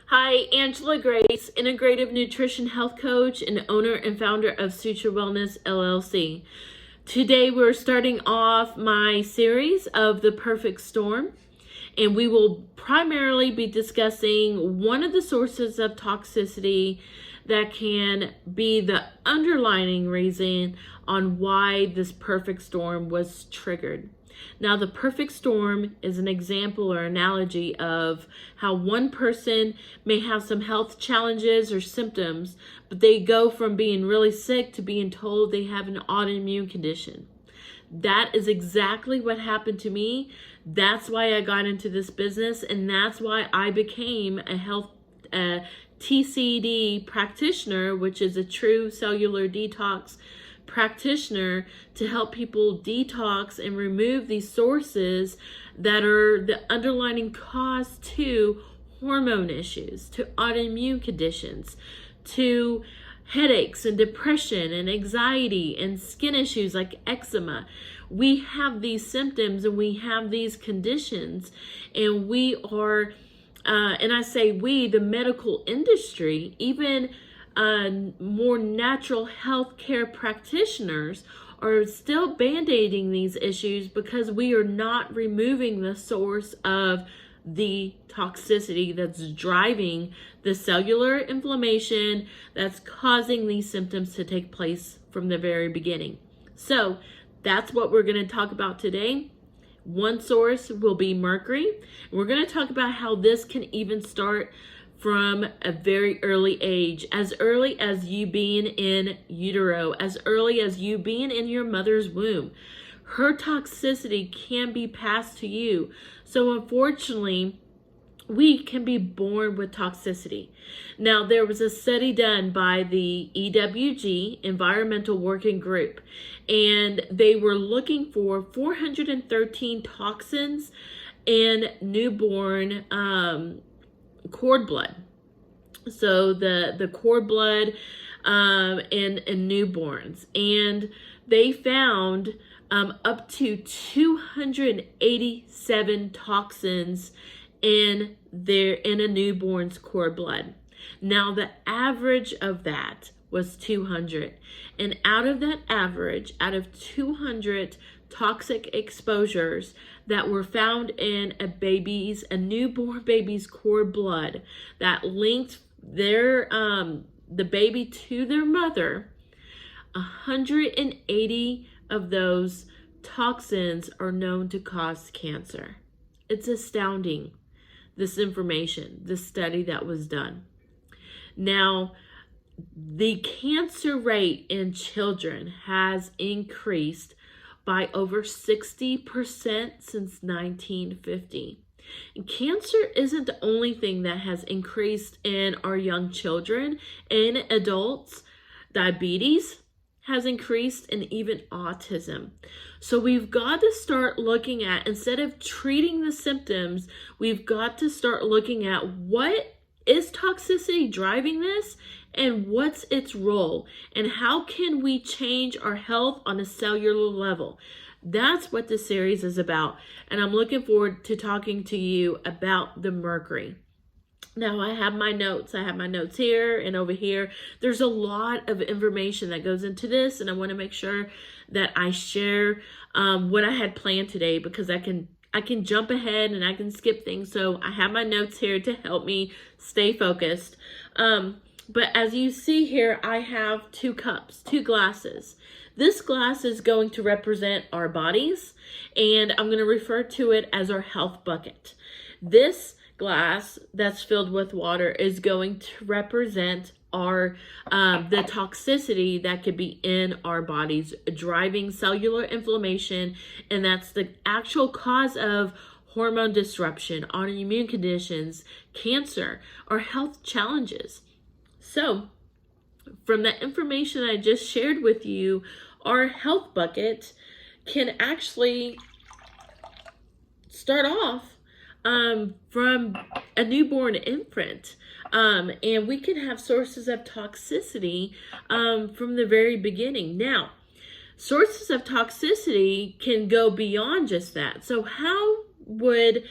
Hi, Angela Grace, Integrative Nutrition Health Coach and owner and founder of Suture Wellness LLC. Today we're starting off my series of The Perfect Storm, and we will primarily be discussing one of the sources of toxicity that can be the underlying reason on why this perfect storm was triggered. Now, the perfect storm is an example or analogy of how one person may have some health challenges or symptoms, but they go from being really sick to being told they have an autoimmune condition. That is exactly what happened to me. That's why I got into this business, and that's why I became a TCD practitioner, which is a true cellular detox practitioner, to help people detox and remove these sources that are the underlying cause to hormone issues, to autoimmune conditions, to headaches and depression and anxiety and skin issues like eczema. We have these symptoms and we have these conditions, and we are, and I say we, the medical industry, even more natural health care practitioners are still band-aiding these issues because we are not removing the source of the toxicity that's driving the cellular inflammation that's causing these symptoms to take place from the very beginning. So that's what we're going to talk about today. One source will be mercury. We're going to talk about how this can even start from a very early age, as early as you being in utero, as early as you being in your mother's womb. Her toxicity can be passed to you. So unfortunately, we can be born with toxicity. Now, there was a study done by the EWG, Environmental Working Group, and they were looking for 413 toxins in newborn cord blood. So the cord blood in newborns, and they found up to 287 toxins in a newborn's cord blood. Now the average of that was 200, and out of that average, out of 200 toxic exposures that were found in a newborn baby's cord blood that linked their the baby to their mother, 180 of those toxins are known to cause cancer. It's astounding, this information, this study that was done. Now, the cancer rate in children has increased by over 60% since 1950. And cancer isn't the only thing that has increased in our young children and adults. Diabetes has increased, and even autism. So we've got to start looking at, instead of treating the symptoms, we've got to start looking at what is toxicity driving this, and what's its role, and how can we change our health on a cellular level. That's what this series is about, and I'm looking forward to talking to you about the mercury. Now, I have my notes. I have my notes here and over here. There's a lot of information that goes into this, and I want to make sure that I share what I had planned today, because I can jump ahead and I can skip things. So I have my notes here to help me stay focused. But as you see here, I have 2 cups, 2 glasses. This glass is going to represent our bodies, and I'm going to refer to it as our health bucket. This glass that's filled with water is going to represent our the toxicity that could be in our bodies, driving cellular inflammation, and that's the actual cause of hormone disruption, autoimmune conditions, cancer, or health challenges. So, from the information I just shared with you, our health bucket can actually start off from a newborn infant. And we can have sources of toxicity from the very beginning. Now, sources of toxicity can go beyond just that. So how would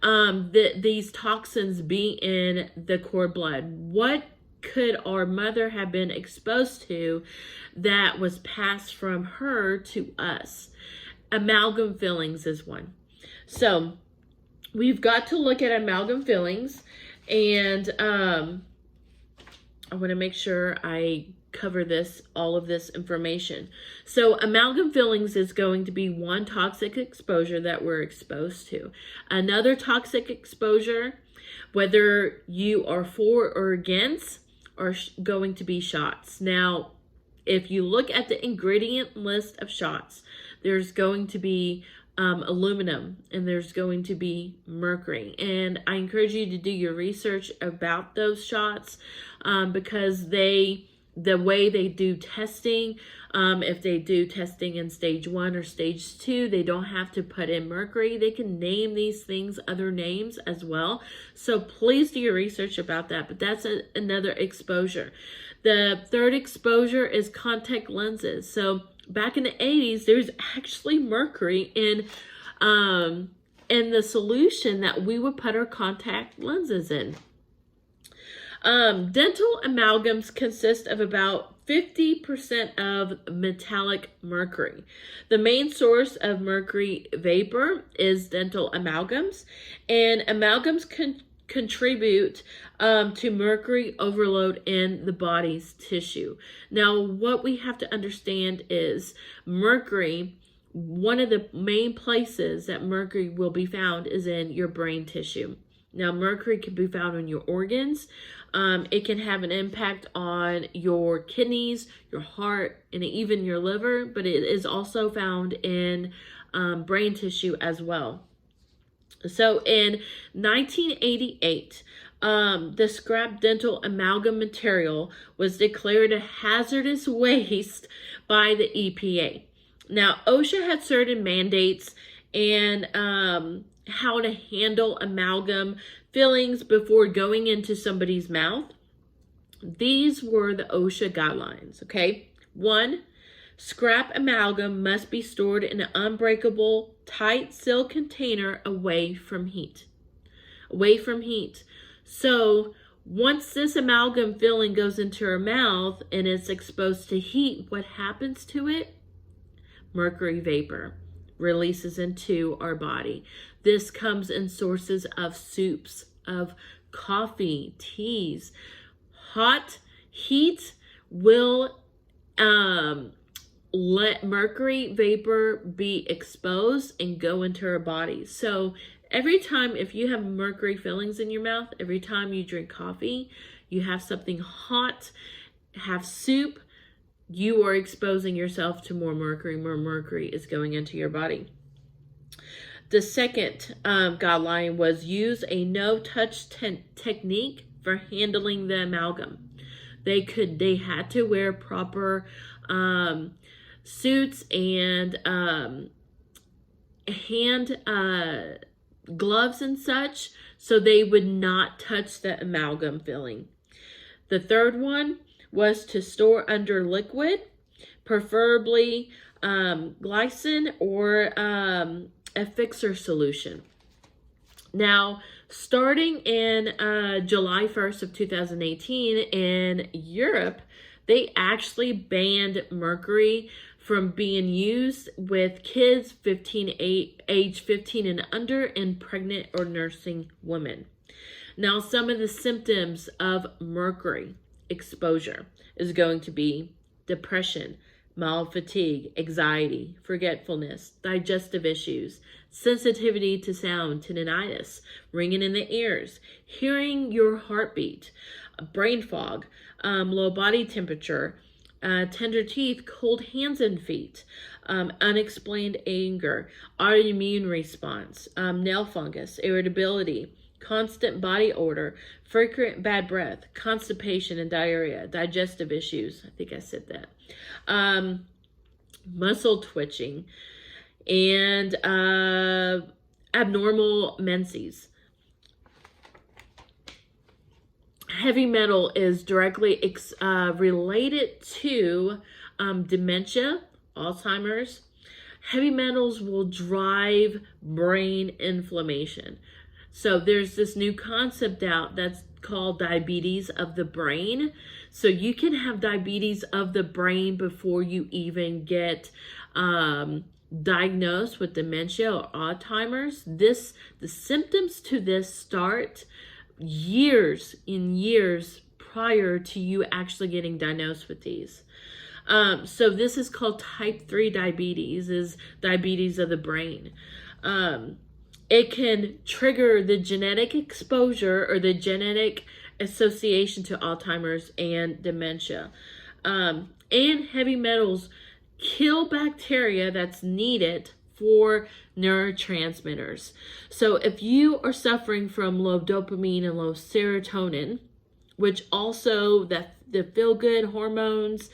these toxins be in the cord blood? What could our mother have been exposed to that was passed from her to us? Amalgam fillings is one. So we've got to look at amalgam fillings, and I want to make sure I cover all of this information. So amalgam fillings is going to be one toxic exposure that we're exposed to. Another toxic exposure, whether you are for or against, are going to be shots. Now, if you look at the ingredient list of shots, there's going to be aluminum, and there's going to be mercury. And I encourage you to do your research about those shots, because the way they do testing, if they do testing in stage 1 or stage 2, they don't have to put in mercury. They can name these things other names as well. So please do your research about that. But that's another exposure. The third exposure is contact lenses. So back in the 80s, there's actually mercury in the solution that we would put our contact lenses in. Dental amalgams consist of about 50% of metallic mercury. The main source of mercury vapor is dental amalgams, and amalgams contribute to mercury overload in the body's tissue. Now, what we have to understand is mercury, one of the main places that mercury will be found is in your brain tissue. Now, mercury can be found in your organs. It can have an impact on your kidneys, your heart, and even your liver, but it is also found in brain tissue as well. So in 1988, the scrap dental amalgam material was declared a hazardous waste by the EPA. Now, OSHA had certain mandates and how to handle amalgam fillings before going into somebody's mouth. These were the OSHA guidelines, okay? 1, scrap amalgam must be stored in an unbreakable, tight seal container away from heat. Away from heat. So once this amalgam filling goes into our mouth and it's exposed to heat, what happens to it? Mercury vapor releases into our body. This comes in sources of soups, of coffee, teas. Hot heat will let mercury vapor be exposed and go into our bodies. So every time, if you have mercury fillings in your mouth, every time you drink coffee, you have something hot, have soup, you are exposing yourself to more mercury is going into your body. The second guideline was use a no-touch technique for handling the amalgam. They had to wear proper suits and hand gloves and such, so they would not touch the amalgam filling. The third one was to store under liquid, preferably glycine or a fixer solution. Now, starting in July 1st of 2018 in Europe, they actually banned mercury from being used with kids age 15 and under, and pregnant or nursing women. Now, some of the symptoms of mercury exposure is going to be depression, mild fatigue, anxiety, forgetfulness, digestive issues, sensitivity to sound, tinnitus, ringing in the ears, hearing your heartbeat, brain fog, low body temperature, tender teeth, cold hands and feet, unexplained anger, autoimmune response, nail fungus, irritability, constant body odor, frequent bad breath, constipation and diarrhea, digestive issues, I think I said that, muscle twitching, and abnormal menses. Heavy metal is directly related to dementia, Alzheimer's. Heavy metals will drive brain inflammation. So there's this new concept out that's called diabetes of the brain. So you can have diabetes of the brain before you even get diagnosed with dementia or Alzheimer's. The symptoms to this start years prior to you actually getting diagnosed with these. So this is called type 3 diabetes, is diabetes of the brain. It can trigger the genetic exposure or the genetic association to Alzheimer's and dementia. And heavy metals kill bacteria that's needed for neurotransmitters. So if you are suffering from low dopamine and low serotonin, which also the feel-good hormones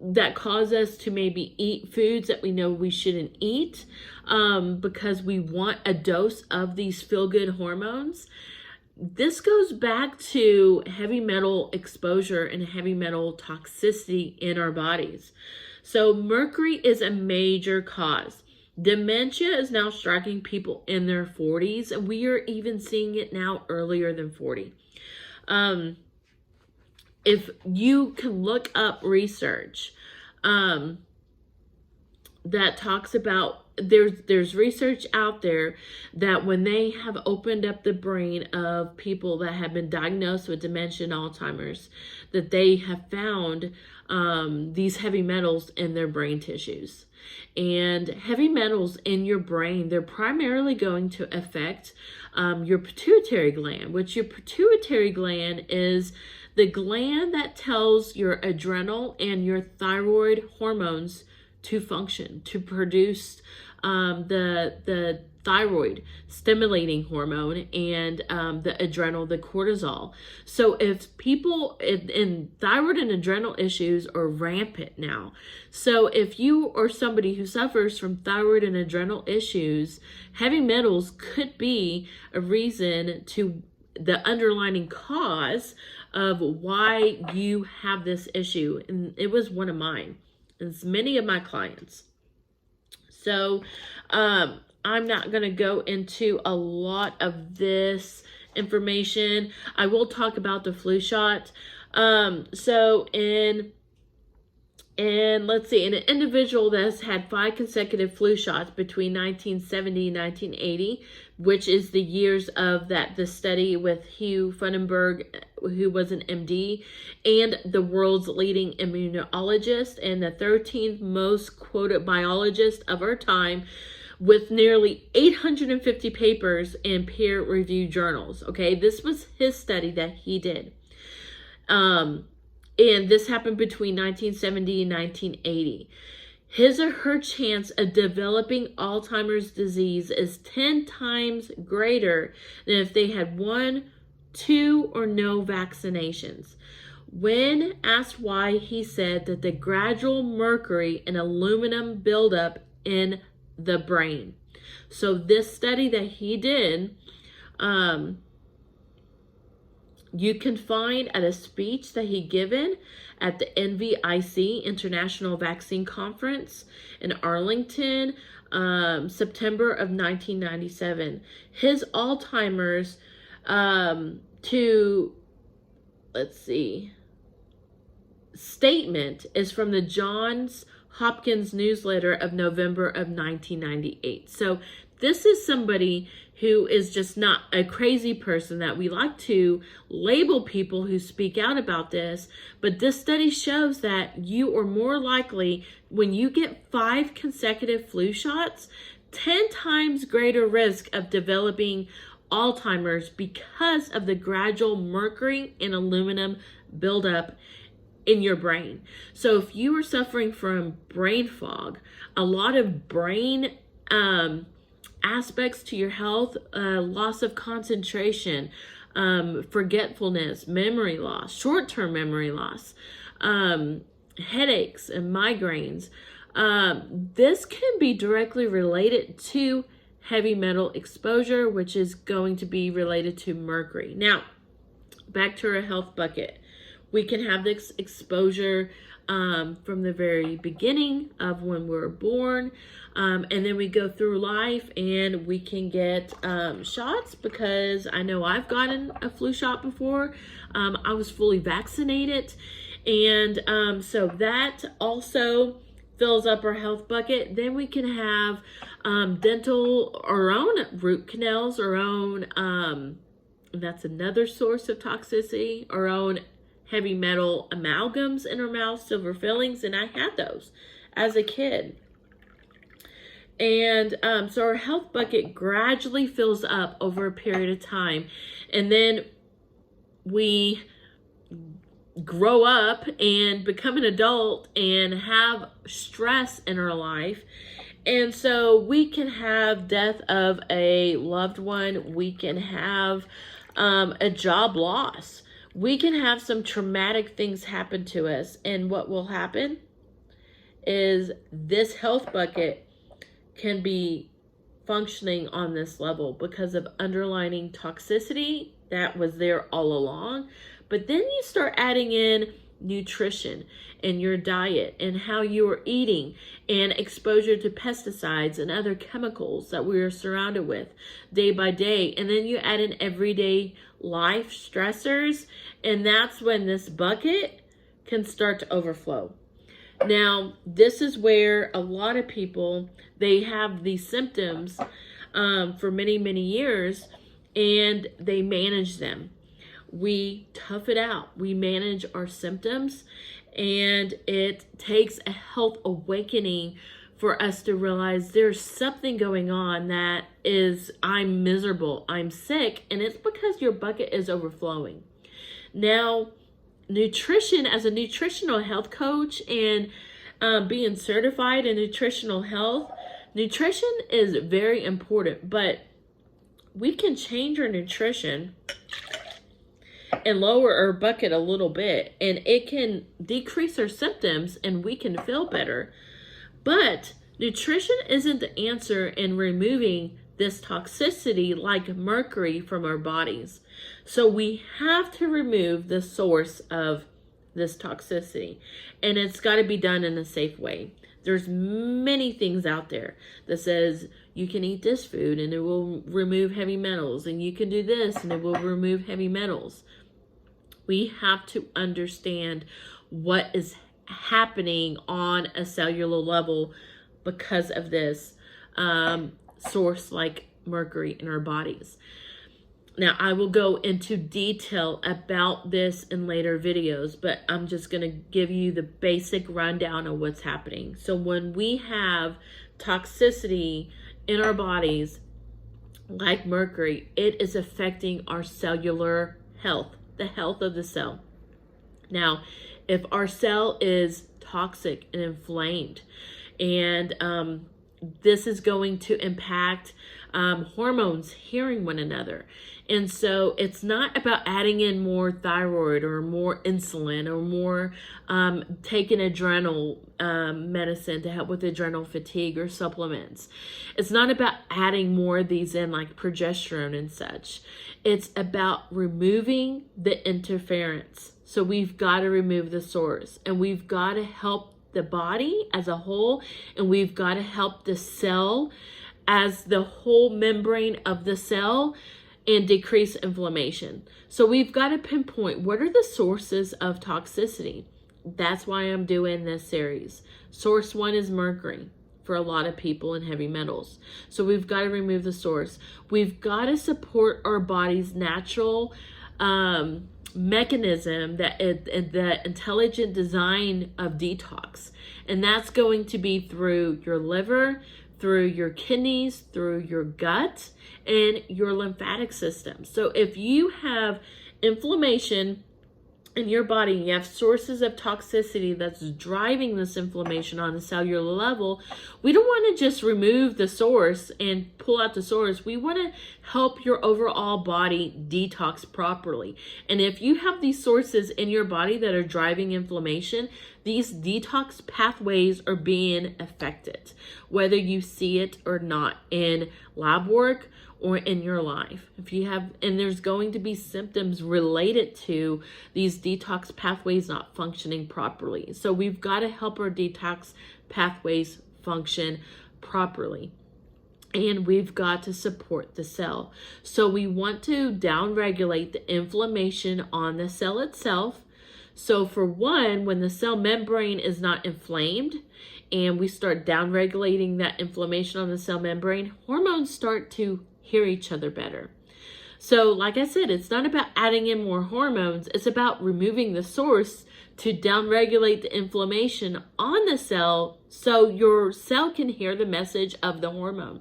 that cause us to maybe eat foods that we know we shouldn't eat because we want a dose of these feel-good hormones. This goes back to heavy metal exposure and heavy metal toxicity in our bodies. So mercury is a major cause. Dementia is now striking people in their 40s, and we are even seeing it now earlier than 40. If you can look up research that talks about, there's research out there that when they have opened up the brain of people that have been diagnosed with dementia and Alzheimer's, that they have found these heavy metals in their brain tissues. And heavy metals in your brain, they're primarily going to affect your pituitary gland, which your pituitary gland is the gland that tells your adrenal and your thyroid hormones to function, to produce the thyroid stimulating hormone and the adrenal, the cortisol. So if people in thyroid and adrenal issues are rampant now. So if you are somebody who suffers from thyroid and adrenal issues, heavy metals could be a reason to the underlying cause of why you have this issue. And it was one of mine. It's many of my clients. So I'm not going to go into a lot of this information. I will talk about the flu shot. So let's see, an individual that's had 5 consecutive flu shots between 1970 and 1980, which is the years of the study with Hugh Funenberg, who was an MD, and the world's leading immunologist and the 13th most quoted biologist of our time, with nearly 850 papers in peer-reviewed journals. Okay, this was his study that he did. And this happened between 1970 and 1980. His or her chance of developing Alzheimer's disease is 10 times greater than if they had 1, 2, or no vaccinations. When asked why, he said that the gradual mercury and aluminum buildup in the brain. So this study that he did, you can find at a speech that he given at the NVIC International Vaccine Conference in Arlington, September of 1997. His Alzheimer's statement is from the Johns Hopkins newsletter of November of 1998. So this is somebody who is just not a crazy person that we like to label people who speak out about this. But this study shows that you are more likely, when you get 5 consecutive flu shots, 10 times greater risk of developing Alzheimer's because of the gradual mercury and aluminum buildup in your brain. So if you are suffering from brain fog, a lot of brain aspects to your health, loss of concentration, forgetfulness, memory loss, short-term memory loss, headaches and migraines, this can be directly related to heavy metal exposure, which is going to be related to mercury. Now, back to our health bucket. We can have this exposure from the very beginning of when we're born. And then we go through life and we can get shots, because I know I've gotten a flu shot before. I was fully vaccinated. And so that also fills up our health bucket. Then we can have dental, our own root canals, our own, that's another source of toxicity, our own heavy metal amalgams in our mouth, silver fillings, and I had those as a kid. And so our health bucket gradually fills up over a period of time. And then we grow up and become an adult and have stress in our life. And so we can have death of a loved one. We can have a job loss. We can have some traumatic things happen to us. And what will happen is this health bucket can be functioning on this level because of underlying toxicity that was there all along. But then you start adding in nutrition and your diet and how you are eating and exposure to pesticides and other chemicals that we are surrounded with day by day. And then you add in everyday life stressors, and that's when this bucket can start to overflow. Now, this is where a lot of people, they have these symptoms for many, many years, and they manage them. We tough it out. We manage our symptoms, and it takes a health awakening for us to realize there's something going on that is, I'm miserable, I'm sick, and it's because your bucket is overflowing. Now, nutrition, as a nutritional health coach and being certified in nutritional health, nutrition is very important, but we can change our nutrition and lower our bucket a little bit, and it can decrease our symptoms and we can feel better. But nutrition isn't the answer in removing this toxicity like mercury from our bodies. So we have to remove the source of this toxicity, and it's got to be done in a safe way. There's many things out there that says you can eat this food and it will remove heavy metals, and you can do this and it will remove heavy metals. We have to understand what is happening on a cellular level because of this source like mercury in our bodies. Now, I will go into detail about this in later videos, but I'm just going to give you the basic rundown of what's happening. So when we have toxicity in our bodies, like mercury, it is affecting our cellular health, the health of the cell. Now, if our cell is toxic and inflamed, and this is going to impact hormones hearing one another. And so it's not about adding in more thyroid or more insulin or more taking adrenal medicine to help with adrenal fatigue or supplements. It's not about adding more of these in like progesterone and such. It's about removing the interference. So we've got to remove the source, and we've got to help the body as a whole, and we've got to help the cell as the whole membrane of the cell and decrease inflammation. So we've got to pinpoint what are the sources of toxicity. That's why I'm doing this series. Source one is mercury for a lot of people and heavy metals. So we've got to remove the source. We've got to support our body's natural mechanism, that the intelligent design of detox. And that's going to be through your liver, through your kidneys, through your gut, and your lymphatic system. So if you have inflammation in your body, you have sources of toxicity that's driving this inflammation on a cellular level, we don't want to just remove the source and pull out the source. We want to help your overall body detox properly. And if you have these sources in your body that are driving inflammation, these detox pathways are being affected, whether you see it or not in lab work or in your life. If you have, and there's going to be symptoms related to these detox pathways not functioning properly. So we've got to help our detox pathways function properly. And we've got to support the cell. So we want to downregulate the inflammation on the cell itself. So for one, when the cell membrane is not inflamed and we start downregulating that inflammation on the cell membrane, hormones start to hear each other better. So like I said, it's not about adding in more hormones. It's about removing the source to downregulate the inflammation on the cell so your cell can hear the message of the hormone.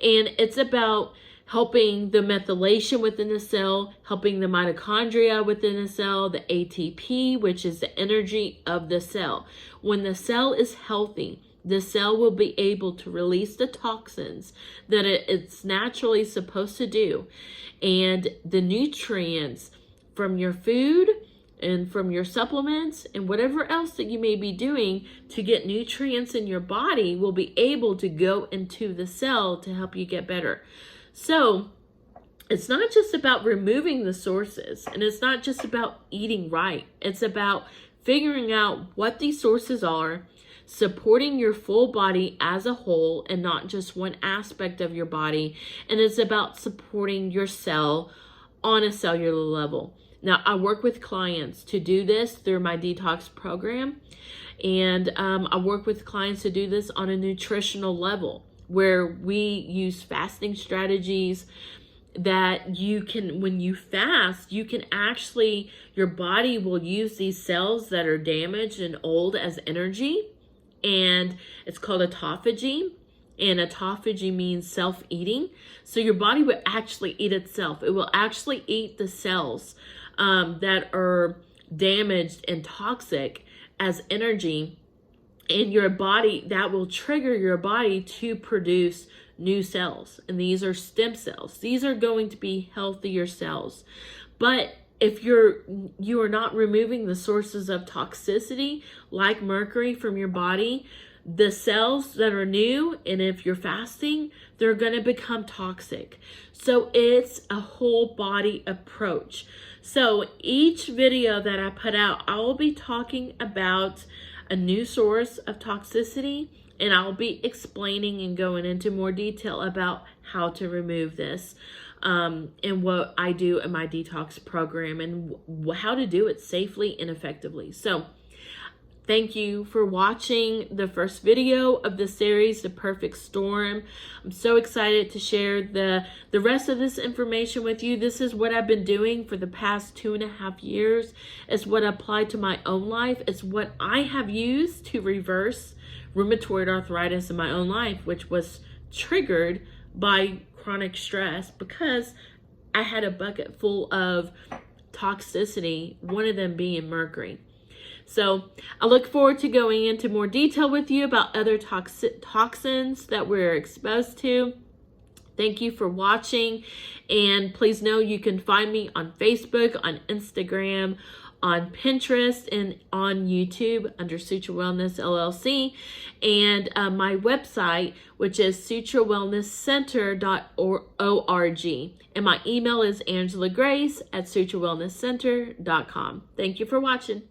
And it's about helping the methylation within the cell, helping the mitochondria within the cell, the ATP, which is the energy of the cell. When the cell is healthy, the cell will be able to release the toxins that it's naturally supposed to do. And the nutrients from your food and from your supplements and whatever else that you may be doing to get nutrients in your body will be able to go into the cell to help you get better. So it's not just about removing the sources, and it's not just about eating right. It's about figuring out what these sources are, supporting your full body as a whole and not just one aspect of your body. And it's about supporting your cell on a cellular level. Now, I work with clients to do this through my detox program. And I work with clients to do this on a nutritional level, where we use fasting strategies that you can, when you fast, you can actually, your body will use these cells that are damaged and old as energy. And it's called autophagy. And autophagy means self-eating. So your body will actually eat itself. It will actually eat the cells that are damaged and toxic as energy. And your body, that will trigger your body to produce new cells. And these are stem cells. These are going to be healthier cells. But if you are not removing the sources of toxicity like mercury from your body, the cells that are new, and if you're fasting, they're going to become toxic. So it's a whole body approach. So each video that I put out, I will be talking about a new source of toxicity, and I'll be explaining and going into more detail about how to remove this and what I do in my detox program and how to do it safely and effectively. So thank you for watching the first video of the series, The Perfect Storm. I'm so excited to share the rest of this information with you. This is what I've been doing for the past 2.5 years. It's what I applied to my own life. It's what I have used to reverse rheumatoid arthritis in my own life, which was triggered by chronic stress because I had a bucket full of toxicity, one of them being mercury. So I look forward to going into more detail with you about other toxins that we're exposed to. Thank you for watching. And please know you can find me on Facebook, on Instagram, on Pinterest, and on YouTube under Suture Wellness LLC. And my website, which is suturewellnesscenter.org. And my email is angelagrace@suturewellnesscenter.com. Thank you for watching.